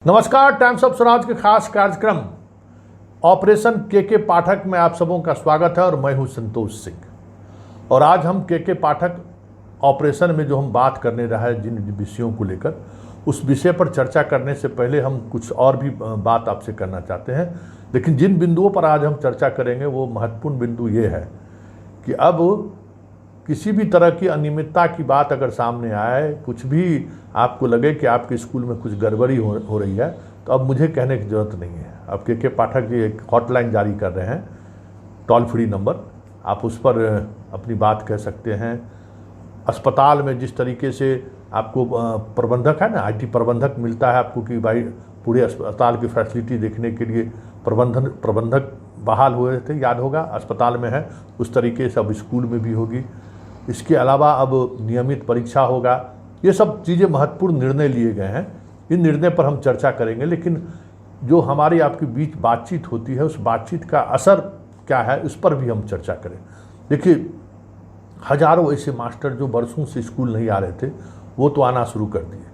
नमस्कार। Times of Swaraj के खास कार्यक्रम ऑपरेशन के पाठक में आप सबों का स्वागत है और मैं हूं संतोष सिंह। और आज हम के पाठक ऑपरेशन में जो हम बात करने रहे हैं जिन विषयों को लेकर, उस विषय पर चर्चा करने से पहले हम कुछ और भी बात आपसे करना चाहते हैं। लेकिन जिन बिंदुओं पर आज हम चर्चा करेंगे वो महत्वपूर्ण बिंदु ये है कि अब किसी भी तरह की अनियमितता की बात अगर सामने आए, कुछ भी आपको लगे कि आपके स्कूल में कुछ गड़बड़ी हो रही है, तो अब मुझे कहने की ज़रूरत नहीं है। अब के पाठक जी एक हॉटलाइन जारी कर रहे हैं, टोल फ्री नंबर, आप उस पर अपनी बात कह सकते हैं। अस्पताल में जिस तरीके से आपको प्रबंधक है ना, आईटी प्रबंधक मिलता है आपको कि भाई पूरे अस्पताल की फैसिलिटी देखने के लिए प्रबंधक बहाल हुए थे, याद होगा, अस्पताल में है, उस तरीके से अब स्कूल में भी होगी। इसके अलावा अब नियमित परीक्षा होगा। ये सब चीज़ें महत्वपूर्ण निर्णय लिए गए हैं, इन निर्णय पर हम चर्चा करेंगे। लेकिन जो हमारी आपके बीच बातचीत होती है, उस बातचीत का असर क्या है, उस पर भी हम चर्चा करें। देखिए, हजारों ऐसे मास्टर जो बरसों से स्कूल नहीं आ रहे थे, वो तो आना शुरू कर दिए।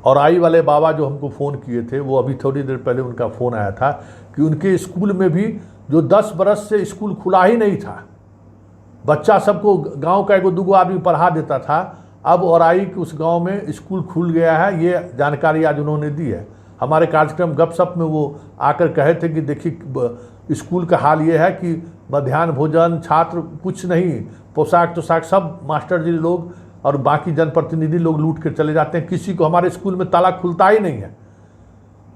और आई वाले बाबा जो हमको फ़ोन किए थे, वो अभी थोड़ी देर पहले उनका फ़ोन आया था कि उनके स्कूल में भी जो 10 बरस से स्कूल खुला ही नहीं था, बच्चा सबको गांव का एगो दूगो आदमी पढ़ा देता था, अब औराई के उस गांव में स्कूल खुल गया है। ये जानकारी आज उन्होंने दी है। हमारे कार्यक्रम गपशप में वो आकर कहे थे कि देखिए स्कूल का हाल ये है कि मध्याह्न भोजन, छात्र कुछ नहीं, पोशाक सब मास्टर जी लोग और बाकी जनप्रतिनिधि लोग लूट कर चले जाते हैं। किसी को हमारे स्कूल में ताला खुलता ही नहीं है।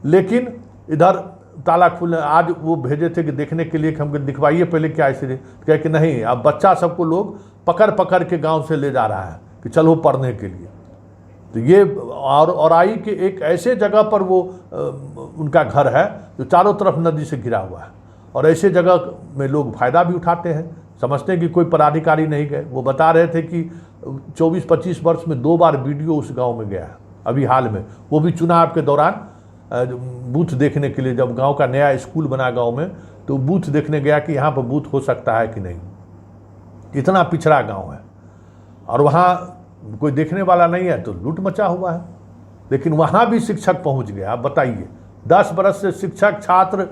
लेकिन इधर ताला खुल, आज वो भेजे थे कि देखने के लिए कि हमको दिखवाइए पहले क्या, इसलिए कहे कि नहीं, अब बच्चा सबको लोग पकड़ के गांव से ले जा रहा है कि चलो पढ़ने के लिए। तो ये औराई के एक ऐसे जगह पर वो उनका घर है जो चारों तरफ नदी से घिरा हुआ है, और ऐसे जगह में लोग फ़ायदा भी उठाते हैं, समझते हैं कि कोई पदाधिकारी नहीं गए। वो बता रहे थे कि 24-25 वर्ष में 2 बार वीडियो उस गांव में गया है, अभी हाल में, वो भी चुनाव के दौरान बूथ देखने के लिए। जब गांव का नया स्कूल बना गांव में, तो बूथ देखने गया कि यहाँ पर बूथ हो सकता है कि नहीं। इतना पिछड़ा गांव है और वहाँ कोई देखने वाला नहीं है, तो लूट मचा हुआ है। लेकिन वहाँ भी शिक्षक पहुँच गया। आप बताइए, 10 बरस से शिक्षक, छात्र,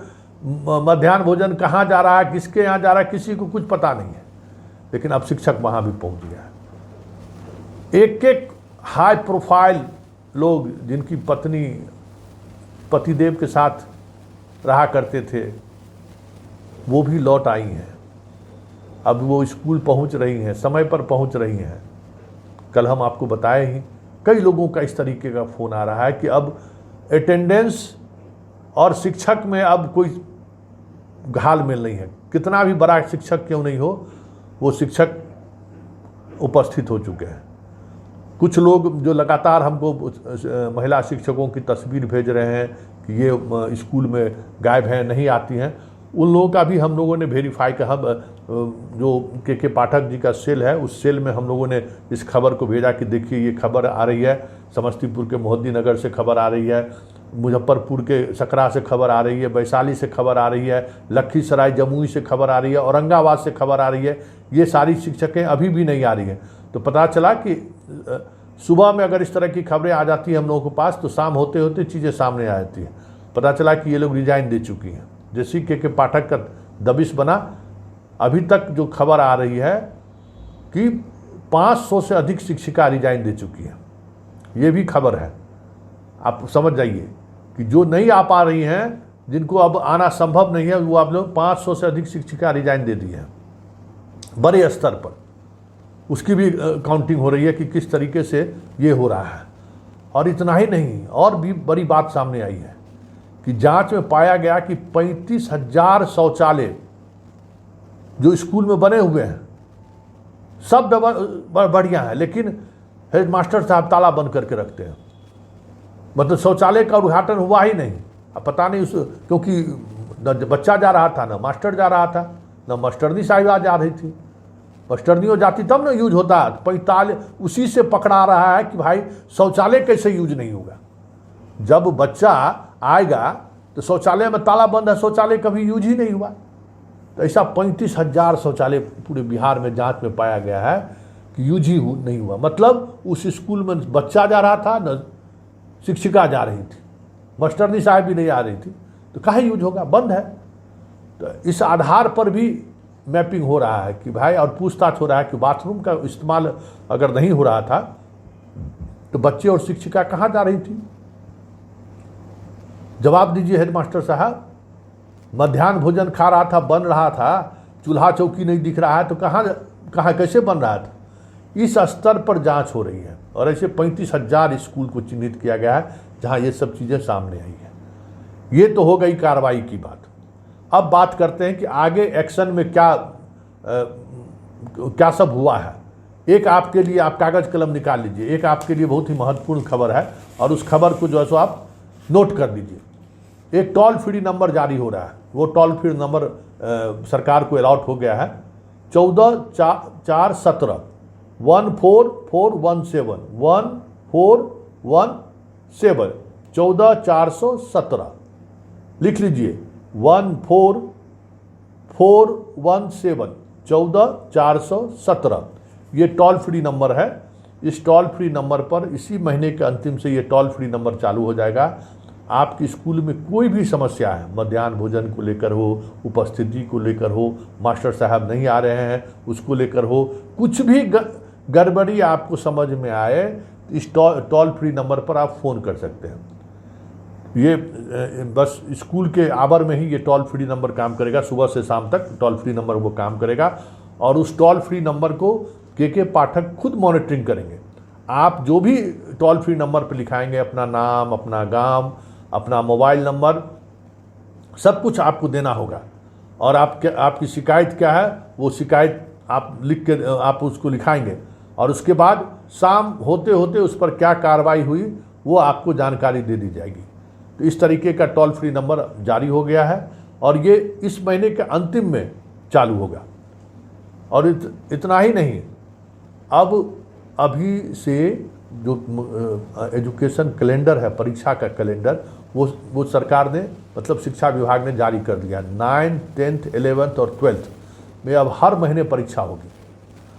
मध्याह्न भोजन कहाँ जा रहा है, किसके यहाँ जा रहा है, किसी को कुछ पता नहीं है। लेकिन अब शिक्षक वहाँ भी पहुँच गया है। एक हाई प्रोफाइल लोग जिनकी पत्नी पतिदेव के साथ रहा करते थे, वो भी लौट आई हैं। अब वो स्कूल पहुंच रही हैं, समय पर पहुंच रही हैं। कल हम आपको बताए ही, कई लोगों का इस तरीके का फ़ोन आ रहा है कि अब अटेंडेंस और शिक्षक में अब कोई घालमेल नहीं है। कितना भी बड़ा शिक्षक क्यों नहीं हो, वो शिक्षक उपस्थित हो चुके हैं। कुछ लोग जो लगातार हमको महिला शिक्षकों की तस्वीर भेज रहे हैं कि ये स्कूल में गायब हैं, नहीं आती हैं, उन लोगों का भी हम लोगों ने वेरीफाई का, हम जो के पाठक जी का सेल है, उस सेल में हम लोगों ने इस खबर को भेजा कि देखिए ये खबर आ रही है, समस्तीपुर के मोहद्दीनगर से खबर आ रही है, मुजफ्फरपुर के सकरा से खबर आ रही है, वैशाली से खबर आ रही है, लखीसराय जमुई से खबर आ रही है, औरंगाबाद से खबर आ रही है। ये सारी शिक्षकें अभी भी नहीं आ रही हैं। तो पता चला कि सुबह में अगर इस तरह की खबरें आ जाती हैं हम लोगों के पास, तो शाम होते होते चीज़ें सामने आ जाती हैं। पता चला कि ये लोग रिजाइन दे चुकी हैं। जैसे के पाठक का दबिश बना, अभी तक जो खबर आ रही है कि 500 से अधिक शिक्षिका रिजाइन दे चुकी हैं। ये भी खबर है, आप समझ जाइए कि जो नहीं आ पा रही हैं, जिनको अब आना संभव नहीं है, वो आप लोग 500 से अधिक शिक्षिका रिजाइन दे दी हैं बड़े स्तर पर। उसकी भी काउंटिंग हो रही है कि किस तरीके से ये हो रहा है। और इतना ही नहीं, और भी बड़ी बात सामने आई है कि जांच में पाया गया कि 35,000 शौचालय जो स्कूल में बने हुए हैं, सब बढ़िया है, लेकिन हेडमास्टर साहब ताला बंद करके रखते हैं। मतलब शौचालय का उद्घाटन हुआ ही नहीं। अब पता नहीं क्योंकि न बच्चा जा रहा था, न मास्टर जा रहा था, न मास्टरनी साहिबा जा रही थी। मास्टरनियों जाती तब ना यूज होता। 45 उसी से पकड़ा रहा है कि भाई शौचालय कैसे यूज नहीं होगा। जब बच्चा आएगा तो शौचालय में ताला बंद है, शौचालय कभी यूज ही नहीं हुआ। तो ऐसा 35,000 शौचालय पूरे बिहार में जांच में पाया गया है कि यूज ही नहीं हुआ। मतलब उस स्कूल में बच्चा जा रहा था, न शिक्षिका जा रही थी। मास्टरनी साहब भी नहीं आ रही थी, तो काहे यूज होगा, बंद है। तो इस आधार पर भी मैपिंग हो रहा है कि भाई, और पूछताछ हो रहा है कि बाथरूम का इस्तेमाल अगर नहीं हो रहा था तो बच्चे और शिक्षिका कहाँ जा रही थी। जवाब दीजिए हेडमास्टर साहब। मध्याह्न भोजन खा रहा था, बन रहा था, चूल्हा चौकी नहीं दिख रहा है, तो कहाँ कहाँ कैसे बन रहा था। इस स्तर पर जांच हो रही है और ऐसे 35,000 स्कूल को चिन्हित किया गया है जहां ये सब चीज़ें सामने आई है। ये तो हो गई कार्रवाई की बात। अब बात करते हैं कि आगे एक्शन में क्या सब हुआ है। एक आपके लिए, आप कागज़ कलम निकाल लीजिए, एक आपके लिए बहुत ही महत्वपूर्ण खबर है और उस खबर को जो है सो आप नोट कर लीजिए। एक टोल फ्री नंबर जारी हो रहा है, वो टोल फ्री नंबर सरकार को अलॉट हो गया है 14/4/17 14417 1417 14/417 लिख लीजिए 14417 14/417 ये टोल फ्री नंबर है। इस टोल फ्री नंबर पर इसी महीने के अंतिम से ये टोल फ्री नंबर चालू हो जाएगा। आपकी स्कूल में कोई भी समस्या है, मध्याह्न भोजन को लेकर हो, उपस्थिति को लेकर हो, मास्टर साहब नहीं आ रहे हैं उसको लेकर हो, कुछ भी गड़बड़ी आपको समझ में आए, इस टोल फ्री नंबर पर आप फ़ोन कर सकते हैं। ये बस स्कूल के आवर में ही ये टोल फ्री नंबर काम करेगा, सुबह से शाम तक टोल फ्री नंबर वो काम करेगा और उस टोल फ्री नंबर को के पाठक खुद मॉनिटरिंग करेंगे। आप जो भी टोल फ्री नंबर पर लिखाएंगे, अपना नाम, अपना गांव, अपना मोबाइल नंबर, सब कुछ आपको देना होगा और आपकी शिकायत क्या है वो शिकायत आप लिख के आप उसको लिखाएंगे और उसके बाद शाम होते होते उस पर क्या कार्रवाई हुई वो आपको जानकारी दे दी जाएगी। तो इस तरीके का टोल फ्री नंबर जारी हो गया है और ये इस महीने के अंतिम में चालू होगा। और इतना ही नहीं, अब अभी से जो एजुकेशन कैलेंडर है, परीक्षा का कैलेंडर, वो सरकार ने, मतलब शिक्षा विभाग ने जारी कर दिया। 9th, 10th, 11th और 12th में अब हर महीने परीक्षा होगी,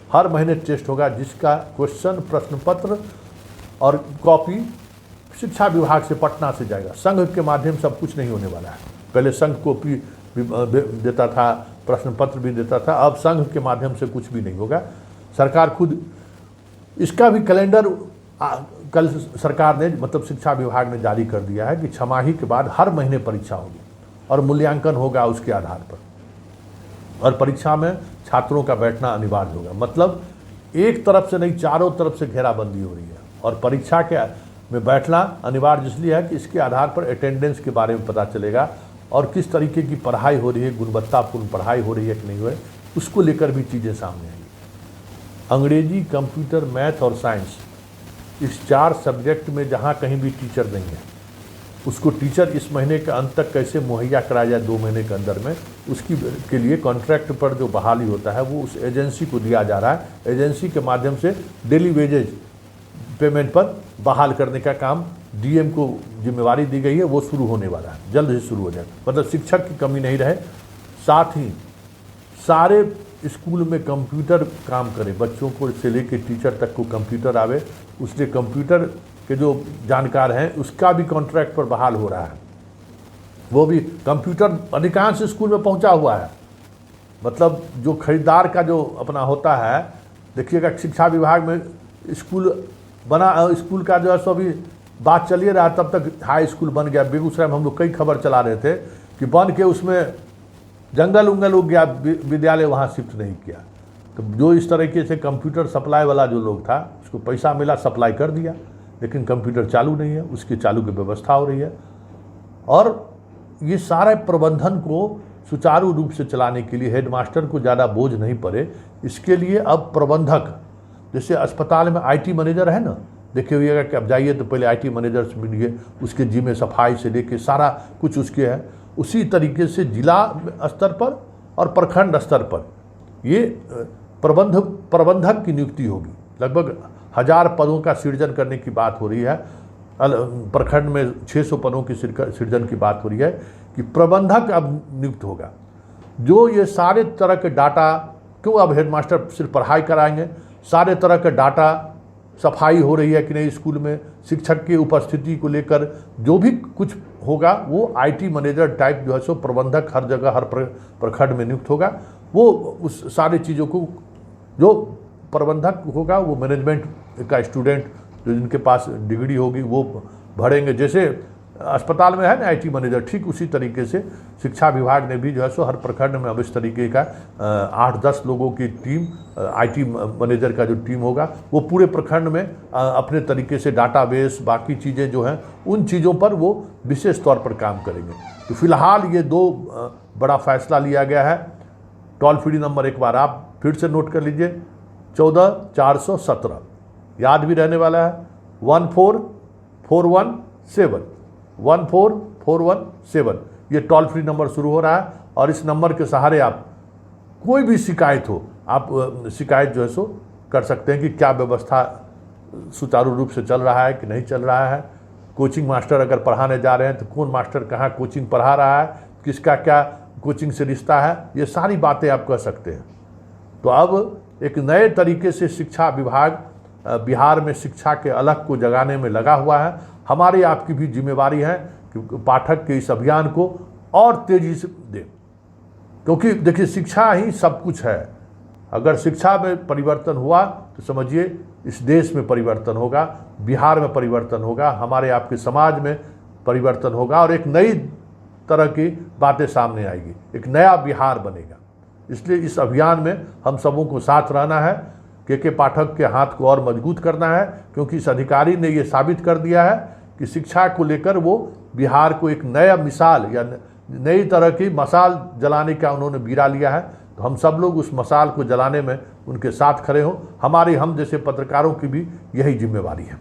हर महीने टेस्ट होगा, जिसका क्वेश्चन, प्रश्न पत्र और कॉपी शिक्षा विभाग से, पटना से जाएगा। संघ के माध्यम से अब कुछ नहीं होने वाला है। पहले संघ कॉपी देता था, प्रश्न पत्र भी देता था, अब संघ के माध्यम से कुछ भी नहीं होगा। सरकार खुद इसका भी कैलेंडर कल सरकार ने, मतलब शिक्षा विभाग ने जारी कर दिया है कि छमाही के बाद हर महीने परीक्षा होगी और मूल्यांकन होगा उसके आधार पर, और परीक्षा में छात्रों का बैठना अनिवार्य होगा। मतलब एक तरफ से नहीं, चारों तरफ से घेराबंदी हो रही है और परीक्षा के में बैठना अनिवार्य इसलिए है कि इसके आधार पर अटेंडेंस के बारे में पता चलेगा और किस तरीके की पढ़ाई हो रही है, गुणवत्तापूर्ण पढ़ाई हो रही है कि नहीं हो रही, उसको लेकर भी चीज़ें सामने आएंगी। अंग्रेजी, कंप्यूटर, मैथ और साइंस, इस 4 सब्जेक्ट में जहाँ कहीं भी टीचर नहीं है, उसको टीचर इस महीने के अंत तक कैसे मुहैया कराया जाए, 2 महीने के अंदर में, उसकी के लिए कॉन्ट्रैक्ट पर जो बहाली होता है वो उस एजेंसी को दिया जा रहा है। एजेंसी के माध्यम से डेली वेजेज पेमेंट पर बहाल करने का काम डीएम को जिम्मेवारी दी गई है, वो शुरू होने वाला है, जल्द ही शुरू हो जाएगा। मतलब शिक्षक की कमी नहीं रहे, साथ ही सारे स्कूल में कंप्यूटर काम करे, बच्चों को से लेकर टीचर तक को कंप्यूटर आवे, उसके कंप्यूटर के जो जानकार हैं उसका भी कॉन्ट्रैक्ट पर बहाल हो रहा है। वो भी कंप्यूटर अधिकांश स्कूल में पहुंचा हुआ है। मतलब जो खरीदार का जो अपना होता है, देखिएगा शिक्षा विभाग में स्कूल बना, स्कूल का जो है सो अभी बात चलिए रहा, तब तक हाई स्कूल बन गया। बेगूसराय में हम लोग कई खबर चला रहे थे कि बन के उसमें जंगल उंगल हो गया, विद्यालय वहाँ शिफ्ट नहीं किया। तो जो इस तरीके से कंप्यूटर सप्लाई वाला जो लोग था, उसको पैसा मिला, सप्लाई कर दिया, लेकिन कंप्यूटर चालू नहीं है, उसके चालू की व्यवस्था हो रही है। और ये सारे प्रबंधन को सुचारू रूप से चलाने के लिए हेडमास्टर को ज़्यादा बोझ नहीं पड़े, इसके लिए अब प्रबंधक, जैसे अस्पताल में आईटी मैनेजर है ना, देखे हुएगा कि अब जाइए तो पहले आईटी मैनेजर से मिलिए, उसके जिम्मे सफाई से लेके सारा कुछ उसके है। उसी तरीके से जिला स्तर पर और प्रखंड स्तर पर ये प्रबंधक की नियुक्ति होगी। लगभग 1000 पदों का सृजन करने की बात हो रही है। प्रखंड में 600 पदों की सृजन की बात हो रही है कि प्रबंधक अब नियुक्त होगा, जो ये सारे तरह के डाटा, क्यों अब हेडमास्टर सिर्फ पढ़ाई कराएंगे, सारे तरह के डाटा सफाई हो रही है कि नहीं स्कूल में, शिक्षक की उपस्थिति को लेकर जो भी कुछ होगा वो आईटी मैनेजर टाइप जो है सो प्रबंधक हर जगह हर प्रखंड में नियुक्त होगा। वो उस सारी चीज़ों को जो प्रबंधक होगा वो मैनेजमेंट का स्टूडेंट जो जिनके पास डिग्री होगी वो भरेंगे। जैसे अस्पताल में है ना आईटी मैनेजर, ठीक उसी तरीके से शिक्षा विभाग ने भी जो है सो हर प्रखंड में अब इस तरीके का 8-10 लोगों की टीम, आईटी मैनेजर का जो टीम होगा वो पूरे प्रखंड में अपने तरीके से डाटाबेस बाकी चीज़ें जो हैं उन चीज़ों पर वो विशेष तौर पर काम करेंगे। तो फिलहाल ये 2 बड़ा फैसला लिया गया है। टोल फ्री नंबर एक बार आप फिर से नोट कर लीजिए, 14417, याद भी रहने वाला है, 14417, 14417 ये टोल फ्री नंबर शुरू हो रहा है। और इस नंबर के सहारे आप कोई भी शिकायत हो, आप शिकायत जो है सो कर सकते हैं कि क्या व्यवस्था सुचारू रूप से चल रहा है कि नहीं चल रहा है। कोचिंग मास्टर अगर पढ़ाने जा रहे हैं तो कौन मास्टर कहाँ कोचिंग पढ़ा रहा है, किसका क्या कोचिंग से रिश्ता है, ये सारी बातें आप कह सकते हैं। तो अब एक नए तरीके से शिक्षा विभाग बिहार में शिक्षा के अलग को जगाने में लगा हुआ है। हमारी आपकी भी जिम्मेवारी है कि पाठक के इस अभियान को और तेजी से दें, क्योंकि देखिए शिक्षा ही सब कुछ है। अगर शिक्षा में परिवर्तन हुआ तो समझिए इस देश में परिवर्तन होगा, बिहार में परिवर्तन होगा, हमारे आपके समाज में परिवर्तन होगा और एक नई तरह की बातें सामने आएगी, एक नया बिहार बनेगा। इसलिए इस अभियान में हम सबों को साथ रहना है, के पाठक के हाथ को और मजबूत करना है, क्योंकि इस अधिकारी ने ये साबित कर दिया है कि शिक्षा को लेकर वो बिहार को एक नया मिसाल या नई तरह की मसाल जलाने का उन्होंने बीड़ा लिया है। तो हम सब लोग उस मसाल को जलाने में उनके साथ खड़े हों। हमारी हम जैसे पत्रकारों की भी यही जिम्मेवारी है।